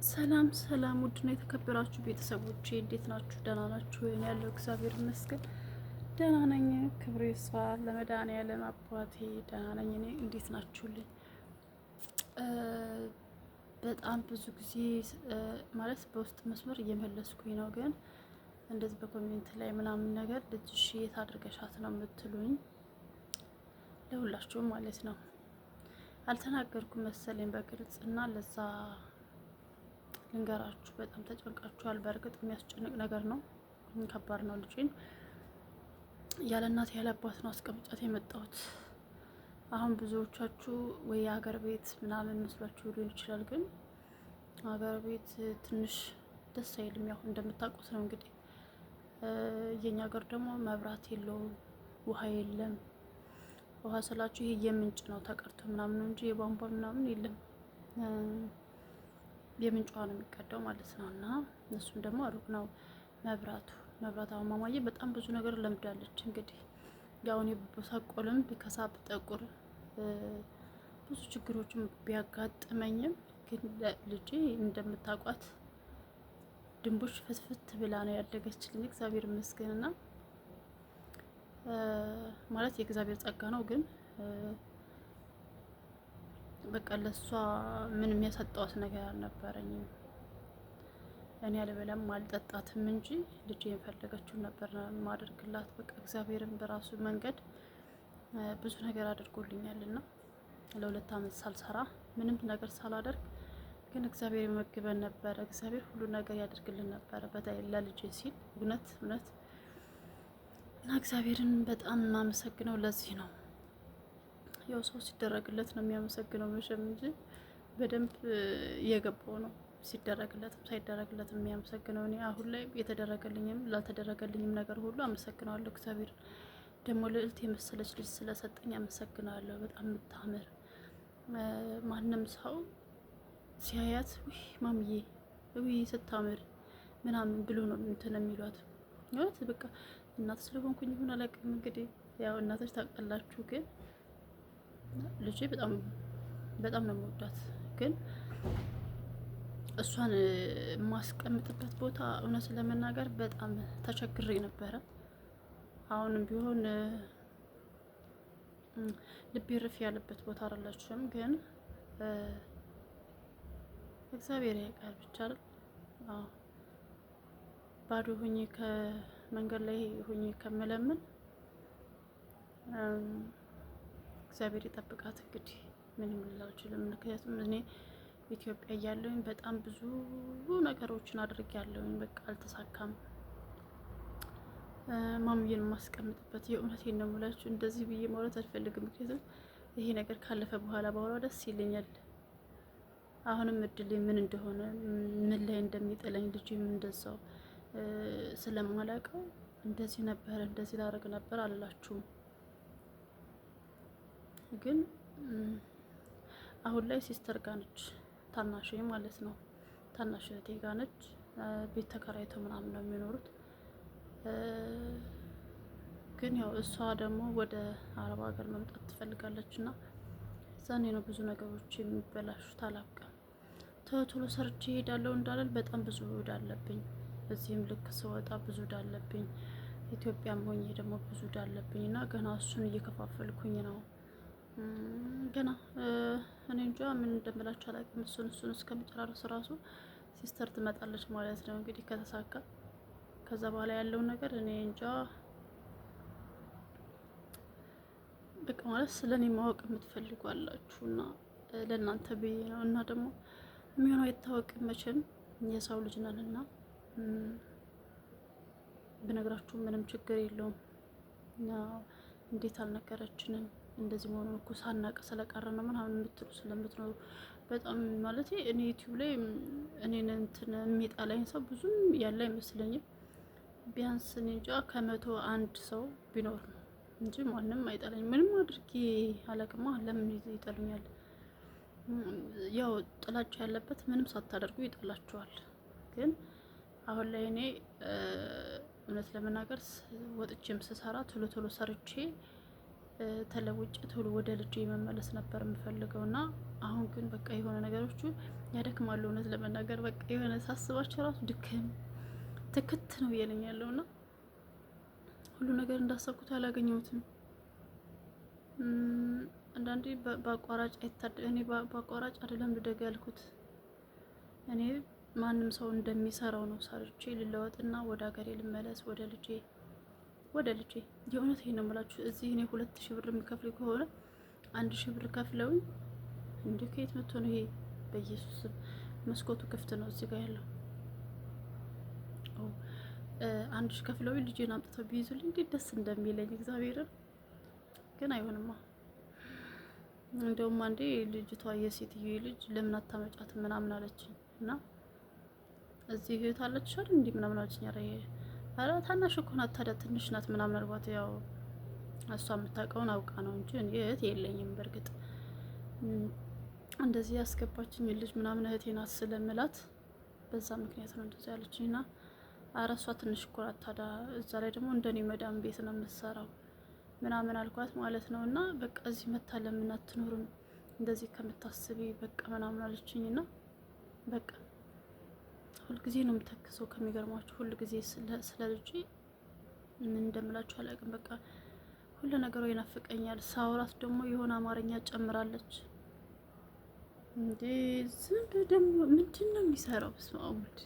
ሰላም ሰላም፣ ውድና የተከበራችሁ ቤተሰቦቼ እንዴት ናችሁ? ደህና ናችሁ? ወይኔ ያለው እግዚአብሔር ይመስገን ደህና ነኝ። ክብሩ ይስፋ ለመድኃኒዓለም አባቴ ደህና ነኝ። እኔ እንዴት ናችሁልኝ? በጣም ብዙ ጊዜ ማለት በውስጥ መስመር እየመለስኩኝ ነው፣ ግን እንደዚህ በኮሜንት ላይ ምናምን ነገር ልጅሽ የት አድርገሻት ነው የምትሉኝ ለሁላችሁም ማለት ነው። አልተናገርኩም መሰለኝ በግልጽ እና ለዛ ልንገራችሁ። በጣም ተጨንቃችኋል። በእርግጥ የሚያስጨንቅ ነገር ነው፣ ከባድ ነው። ልጅን ያለ እናት ያለ አባት ነው አስቀምጫት የመጣሁት። አሁን ብዙዎቻችሁ ወይ የሀገር ቤት ምናምን መስሏችሁ ሊሆን ይችላል፣ ግን ሀገር ቤት ትንሽ ደስ አይልም። ያው እንደምታውቁት ነው እንግዲህ የኛ ሀገር ደግሞ መብራት የለውም፣ ውሃ የለም። ውሃ ስላችሁ ይሄ የምንጭ ነው ተቀርቶ ምናምን ነው እንጂ የቧንቧ ምናምን የለም። የምንጭ ውሃ ነው የሚቀዳው ማለት ነው። እና እሱም ደግሞ ሩቅ ነው መብራት አሁን ማማዬ በጣም ብዙ ነገር ለምዳለች። እንግዲህ ያው እኔ በሳቆልም ቢከሳ ብጠቁር ብዙ ችግሮችም ቢያጋጥመኝም ግን ልጄ እንደምታውቋት ድንቦች ፍትፍት ብላ ነው ያደገችልኝ። እግዚአብሔር ይመስገንና ማለት የእግዚአብሔር ጸጋ ነው። ግን በቃ ለሷ ምን የሚያሰጠዋት ነገር አልነበረኝም። እኔ አልበላም አልጠጣትም እንጂ ልጄ የፈለገችውን ነበር ማደርግላት። በቃ እግዚአብሔርን በራሱ መንገድ ብዙ ነገር አድርጎልኛልና ለ2 አመት ሳልሰራ ምንም ነገር ሳላደርግ ግን እግዚአብሔር ይመግበን ነበረ። እግዚአብሔር ሁሉ ነገር ያደርግልን ነበረ በተለይ ለልጄ ሲል እውነት እና እግዚአብሔርን በጣም የማመሰግነው ለዚህ ነው። ያው ሰው ሲደረግለት ነው የሚያመሰግነው መቼም እንጂ በደንብ እየገባው ነው ሲደረግለትም ሳይደረግለትም የሚያመሰግነው። እኔ አሁን ላይ የተደረገልኝም ላልተደረገልኝም ነገር ሁሉ አመሰግናለሁ። እግዚአብሔር ደግሞ ልዕልት የመሰለች ልጅ ስለሰጠኝ አመሰግናለሁ። በጣም የምታምር ማንም ሰው ሲያያት ውይ ማምዬ ውይ ስታምር ምናምን ብሎ ነው እንትን የሚሏት። ማለት በቃ እናት ስለሆንኩኝ ይሁን አላውቅም። እንግዲህ ያው እናቶች ታውቃላችሁ። ግን ልጄ በጣም ነው የምወዳት። ግን እሷን የማስቀምጥበት ቦታ እውነት ለመናገር በጣም ተቸግሬ ነበረ። አሁንም ቢሆን ልቤ ርፍ ያለበት ቦታ አይደለችም። ግን እግዚአብሔር ያውቃል ብቻ አይደል? አዎ ባዶ ሁኜ ከመንገድ ላይ ሁኜ ከመለምን እግዚአብሔር ይጠብቃት። እንግዲህ ምንም ልል አልችልም። ምክንያቱም እኔ ኢትዮጵያ እያለሁኝ በጣም ብዙ ነገሮችን አድርጌያለሁኝ። በቃ አልተሳካም። ማምዬን የማስቀምጥበት የእውነቴን ነው የምላችሁ። እንደዚህ ብዬ ማውራት አልፈልግም፣ ምክንያቱም ይሄ ነገር ካለፈ በኋላ ደስ ይለኛል። አሁንም እድሌ ምን እንደሆነ ምን ላይ እንደሚጥለኝ ልጅም እንደዛው ስለማላውቀው እንደዚህ ነበር እንደዚህ ላደርግ ነበር አልላችሁም። ግን አሁን ላይ ሲስተር ጋር ነች፣ ታናሽ ማለት ነው። ታናሽ እህቴ ጋር ነች። ቤት ተከራይተው ምናምን ነው የሚኖሩት። ግን ያው እሷ ደግሞ ወደ አረብ ሀገር መምጣት ትፈልጋለች እና ዛኔ ነው ብዙ ነገሮች የሚበላሹት። አላውቅም። ቶሎ ሰርቼ ሄዳለሁ እንዳለል በጣም ብዙ እዳ አለብኝ። እዚህም ልክ ስወጣ ብዙ እዳ አለብኝ። ኢትዮጵያም ሆኜ ደግሞ ብዙ እዳ አለብኝ እና ገና እሱን እየከፋፈልኩኝ ነው። ገና እኔ እንጃ ምን እንደምላችሁ አላውቅም። እሱን እስከምጨራረስ ራሱ ሲስተር ትመጣለች ማለት ነው እንግዲህ ከተሳካ። ከዛ በኋላ ያለውን ነገር እኔ እንጃ። በቃ ማለት ስለኔ ማወቅ የምትፈልጉ አላችሁ እና ለእናንተ ብዬ ነው። እና ደግሞ የሚሆነው አይታወቅም መቼም የሰው ልጅ ነን እና ብነግራችሁ ምንም ችግር የለውም። እና እንዴት አልነገረችንም እንደዚህ መሆኑን እኮ ሳናቅ ስለቀረ ነው ምናምን የምትሉ ስለምትኖሩ በጣም ማለት እኔ ዩቲዩብ ላይ እኔን እንትን የሚጠላኝ ሰው ብዙም ያለ አይመስለኝም። ቢያንስ እኔ እንጃ 101 ሰው ቢኖር ነው እንጂ ማንም አይጠላኝ። ምንም አድርጌ አላቅማ። ለምን ይጠሉኛል? ያው ጥላቻ ያለበት ምንም ሳታደርጉ ይጠላችኋል። ግን አሁን ላይ እኔ እውነት ለመናገር ወጥቼም ስሰራ ቶሎ ሰርቼ ተለውጬ ቶሎ ወደ ልጄ መመለስ ነበር የምፈልገው እና አሁን ግን በቃ የሆነ ነገሮቹ ያደክማሉ። እውነት ለመናገር በቃ የሆነ ሳስባቸው ራሱ ድክም ትክት ነው እያለኝ ያለውና ሁሉ ነገር እንዳሰብኩት አላገኘሁትም። አንዳንዴ በአቋራጭ እኔ በአቋራጭ አይደለም ልደግ ያልኩት። እኔ ማንም ሰው እንደሚሰራው ነው ሰርቼ ልለወጥና ወደ ሀገሬ ልመለስ፣ ወደ ልጄ የእውነት ይሄን ነው የምላችሁ። እዚህ እኔ 2000 ብር የሚከፍል ከሆነ 1000 ብር ከፍለውኝ እንዴ ከየት መጥቶ ነው ይሄ? በኢየሱስ መስኮቱ ክፍት ነው እዚህ ጋር ያለው። 1000 ከፍለውኝ ልጄን አምጥተው ቢይዙልኝ እንዴት ደስ እንደሚለኝ እግዚአብሔርን። ግን አይሆንማ። እንደውም አንዴ ልጅቷ የሴትዮ ልጅ ለምን አታመጫት ምናምን አለችኝ እና እዚህ እህት አለችሽ አይደል እንዴ ምናምን አለችኝ። ኧረ ታናሽ እኮ ናት ታዲያ ትንሽ ናት ምናምን አልኳት። ያው እሷ የምታውቀውን አውቃ ነው እንጂ እኔ እህት የለኝም። በእርግጥ እንደዚህ ያስገባችኝ ልጅ ምናምን እህቴ ናት ስለምላት በዛ ምክንያት ነው እንደዚህ ያለችኝ። እና ኧረ እሷ ትንሽ እኮ ናት ታዲያ እዛ ላይ ደግሞ እንደኔ መዳም ቤት ነው የምትሰራው ምናምን አልኳት ማለት ነው። እና በቃ እዚህ መታ ለምን አትኖርም እንደዚህ ከምታስቢ በቃ ምናምን አለችኝ። እና በቃ ሁልጊዜ ነው የምተክሰው። ከሚገርማችሁ ሁልጊዜ ስለ ልጄ ምን እንደምላችሁ አላውቅም። በቃ ሁሉ ነገሯ ይናፍቀኛል። ሳውራት ደግሞ የሆነ አማርኛ ጨምራለች። እንዴ ዝም ደግሞ ምንድን ነው የሚሰራው? ስማሙድ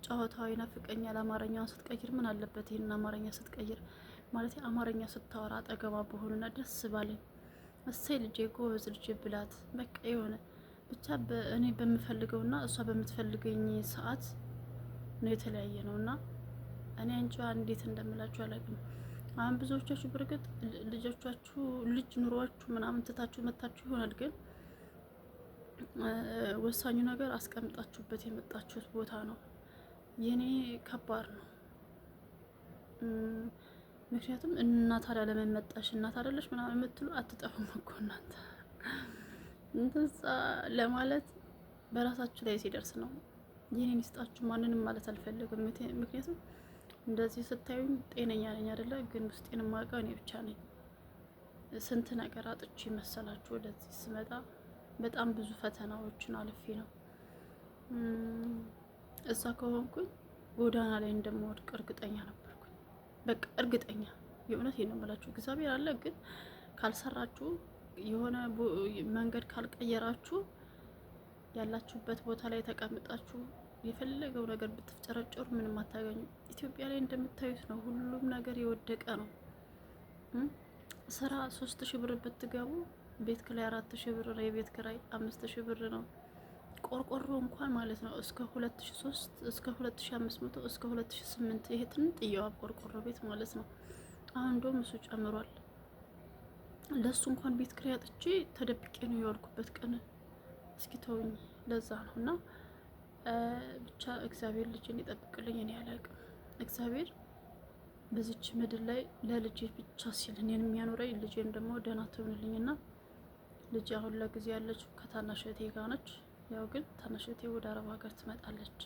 ጨዋታው ይናፍቀኛል። አማርኛውን ስትቀይር ምን አለበት? ይሄን አማርኛ ስትቀይር ማለት አማርኛ ስታወራ አጠገባ በሆኑና ደስ ባለኝ እሰይ ልጄ ጎበዝ ልጄ ብላት በቃ የሆነ ብቻ እኔ በምፈልገውና እሷ በምትፈልገኝ ሰዓት ነው የተለያየ ነውና እኔ እንጃ እንዴት እንደምላችሁ አላውቅም። አሁን ብዙዎቻችሁ በርግጥ ልጆቻችሁ ልጅ ኑሯችሁ ምናምን ትታችሁ መታችሁ ይሆናል። ግን ወሳኙ ነገር አስቀምጣችሁበት የመጣችሁት ቦታ ነው። የኔ ከባድ ነው። ምክንያቱም እናት ታዲያ ለምን መጣሽ እናት አይደለሽ ምናምን የምትሉ አትጠፉም እኮ እናንተ። እንደዛ ለማለት በራሳችሁ ላይ ሲደርስ ነው። የኔን ይስጣችሁ ማንንም ማለት አልፈልግም። ምክንያቱም እንደዚህ ስታዩኝ ጤነኛ ነኝ አይደለ? ግን ውስጤን የማውቀው እኔ ብቻ ነኝ። ስንት ነገር አጥቼ መሰላችሁ ወደዚህ ስመጣ በጣም ብዙ ፈተናዎችን አልፌ ነው። እዛ ከሆንኩኝ ጎዳና ላይ እንደምወድቅ እርግጠኛ ነበርኩኝ። በቃ እርግጠኛ የእውነት ነው የምላችሁ። እግዚአብሔር አለ። ግን ካልሰራችሁ የሆነ መንገድ ካልቀየራችሁ ያላችሁበት ቦታ ላይ ተቀምጣችሁ የፈለገው ነገር ብትፍጨረጨሩ ምንም አታገኙ። ኢትዮጵያ ላይ እንደምታዩት ነው። ሁሉም ነገር የወደቀ ነው። ስራ 3000 ብር ብትገቡ ቤት ኪራይ 4000 ብር ነው። የቤት ኪራይ 5000 ብር ነው። ቆርቆሮ እንኳን ማለት ነው እስከ 2003 እስከ 2500 እስከ 2008 ይሄ ጥያዋ ቆርቆሮ ቤት ማለት ነው። አሁን እንደውም እሱ ጨምሯል። ለሱ እንኳን ቤት ኪራይ አጥቼ ተደብቄ ነው የዋልኩበት ቀን። እስኪ ተውኝ። ለዛ ነው እና ብቻ እግዚአብሔር ልጅን ይጠብቅልኝ። እኔ አላውቅም። እግዚአብሔር በዚች ምድር ላይ ለልጄ ብቻ ሲል እኔን የሚያኖረኝ ልጄን ደግሞ ደህና ትሆንልኝና ልጄ አሁን ለጊዜ ያለችው ከታናሽ እህቴ ጋር ነች። ያው ግን ታናሽ እህቴ ወደ አረብ ሀገር ትመጣለች።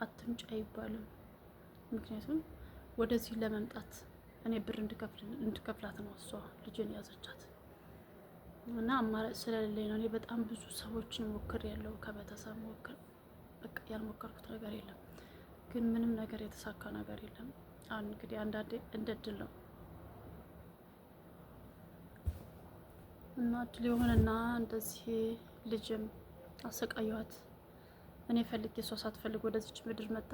አትምጪ አይባልም። ምክንያቱም ወደዚህ ለመምጣት እኔ ብር እንድከፍላት ነው እሷ ልጄን ያዘቻት እና አማራጭ ስለሌለኝ ነው። እኔ በጣም ብዙ ሰዎችን ሞክሬያለሁ፣ ከቤተሰብ ሞክር በቃ ያልሞከርኩት ነገር የለም። ግን ምንም ነገር የተሳካ ነገር የለም። አሁን እንግዲህ አንዳንዴ እንደ ድል ነው እና ድል የሆነና እንደዚህ ልጅም አሰቃየኋት። እኔ ፈልጌ እሷ ሳትፈልግ ወደዚች ምድር መጣ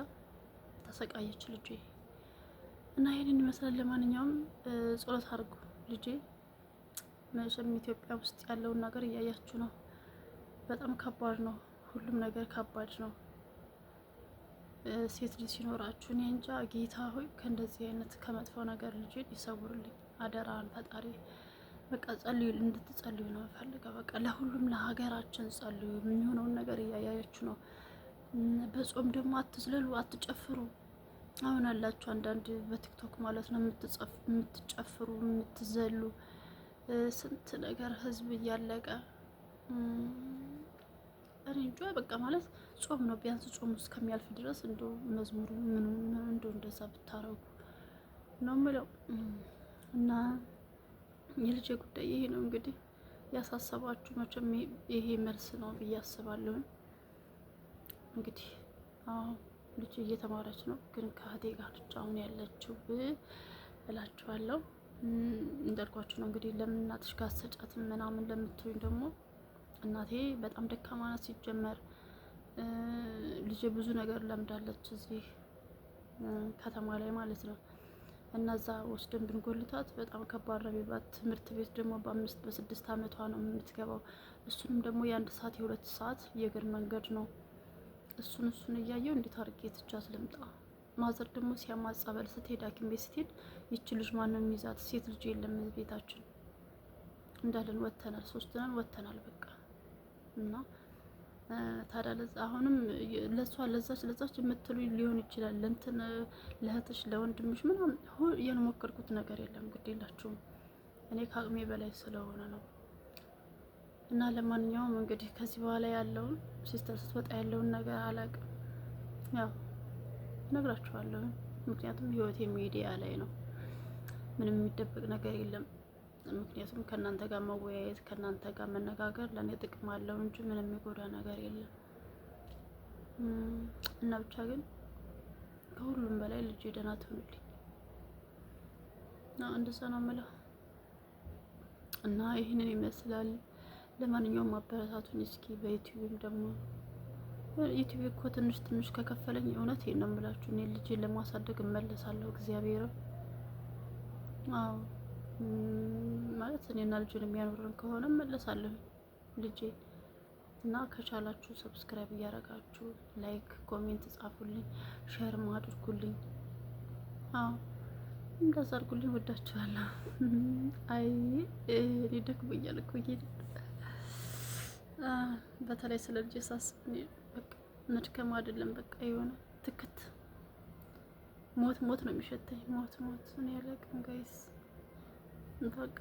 ተሰቃየች ልጄ እና ይሄንን ይመስላል። ለማንኛውም ጸሎት አድርጉ። ልጄ መቼም ኢትዮጵያ ውስጥ ያለውን ነገር እያያችሁ ነው። በጣም ከባድ ነው። ሁሉም ነገር ከባድ ነው። ሴት ልጅ ሲኖራችሁ እኔ እንጃ ጌታ ሆይ ከእንደዚህ አይነት ከመጥፎ ነገር ልጄን ይሰውርልኝ። አደራን ፈጣሪ በቃ ጸልዩ፣ እንድትጸልዩ ነው ፈልገው። በቃ ለሁሉም ለሀገራችን ጸልዩ። የሚሆነውን ነገር እያያችሁ ነው። በጾም ደግሞ አትዝለሉ፣ አትጨፍሩ። አሁን አላችሁ አንዳንድ በቲክቶክ ማለት ነው የምትጨፍሩ የምትዘሉ ስንት ነገር ህዝብ እያለቀ እኔ እንጃ በቃ ማለት ጾም ነው። ቢያንስ ጾም እስከሚያልፍ ድረስ እንዶ መዝሙሩ ምን እንዶ እንደዛ ብታረጉ ነው የምለው። እና የልጄ ጉዳይ ይሄ ነው እንግዲህ። ያሳሰባችሁ መቼም ይሄ መልስ ነው ብዬ አስባለሁ። እንግዲህ ልጅ እየተማረች ነው፣ ግን ከእህቴ ጋር ነች አሁን ያለችው እላችኋለሁ። እንዳልኳችሁ ነው እንግዲህ ለምን እናትሽ ጋር አትሰጫትም ምናምን ለምትሉኝ ደግሞ እናቴ በጣም ደካማ ናት። ሲጀመር ልጅ ብዙ ነገር ለምዳለች እዚህ ከተማ ላይ ማለት ነው። እና እዛ ወስደን ብንጎልታት በጣም ከባድ ነው የሚባት። ትምህርት ቤት ደግሞ በ5 በ6 አመቷ ነው የምትገባው። እሱንም ደግሞ የ1 ሰዓት የ2 ሰዓት የእግር መንገድ ነው። እሱን እያየው እንዴት አድርጌ ትቻት ልምጣ? ማዘር ደግሞ ሲያማት ጸበል ስትሄድ ሐኪም ቤት ስትሄድ ይቺ ልጅ ማንም ይዛት? ሴት ልጅ የለም ቤታችን እንዳለን ወተናል፣ 3 ነን ወተናል በቃ። እና ታዲያ አሁንም ለዛች የምትሉ ሊሆን ይችላል ለእንትን ለእህትሽ ለወንድምሽ ምናምን የሞከርኩት ነገር የለም። ግድ የላችሁም እኔ ከአቅሜ በላይ ስለሆነ ነው። እና ለማንኛውም እንግዲህ ከዚህ በኋላ ያለውን ሲስተር ስትወጣ ያለውን ነገር አላውቅም፣ ያው እነግራችኋለሁ። ምክንያቱም ህይወቴ ሚዲያ ላይ ነው፣ ምንም የሚደበቅ ነገር የለም። ምክንያቱም ከእናንተ ጋር መወያየት ከእናንተ ጋር መነጋገር ለእኔ ጥቅም አለው እንጂ ምንም የሚጎዳ ነገር የለም። እና ብቻ ግን ከሁሉም በላይ ልጅ ደህና ትሆንልኝ እንደዛ ነው የምለው። እና ይህንን ይመስላል። ለማንኛውም አበረታቱኝ እስኪ በዩቲዩብም ደግሞ ዩቲዩብ እኮ ትንሽ ከከፈለኝ እውነት ነው የምላችሁ እኔ ልጄን ለማሳደግ እመለሳለሁ። እግዚአብሔር ማለት እኔና ልጅን የሚያኖረን ከሆነ እመለሳለሁ ልጄ። እና ከቻላችሁ ሰብስክራይብ እያደረጋችሁ ላይክ ኮሜንት ጻፉልኝ፣ ሼርም አድርጉልኝ። እንደዛ አድርጉልኝ። ወዳችኋለሁ። አይ እኔ ደክሞኛል እኮ በተለይ ስለ ልጄ ሳስብ በቃ መድከም አይደለም በቃ የሆነ ትክት ሞት ነው የሚሸተኝ። ሞት እኔ ያለቅም ጋይስ በቃ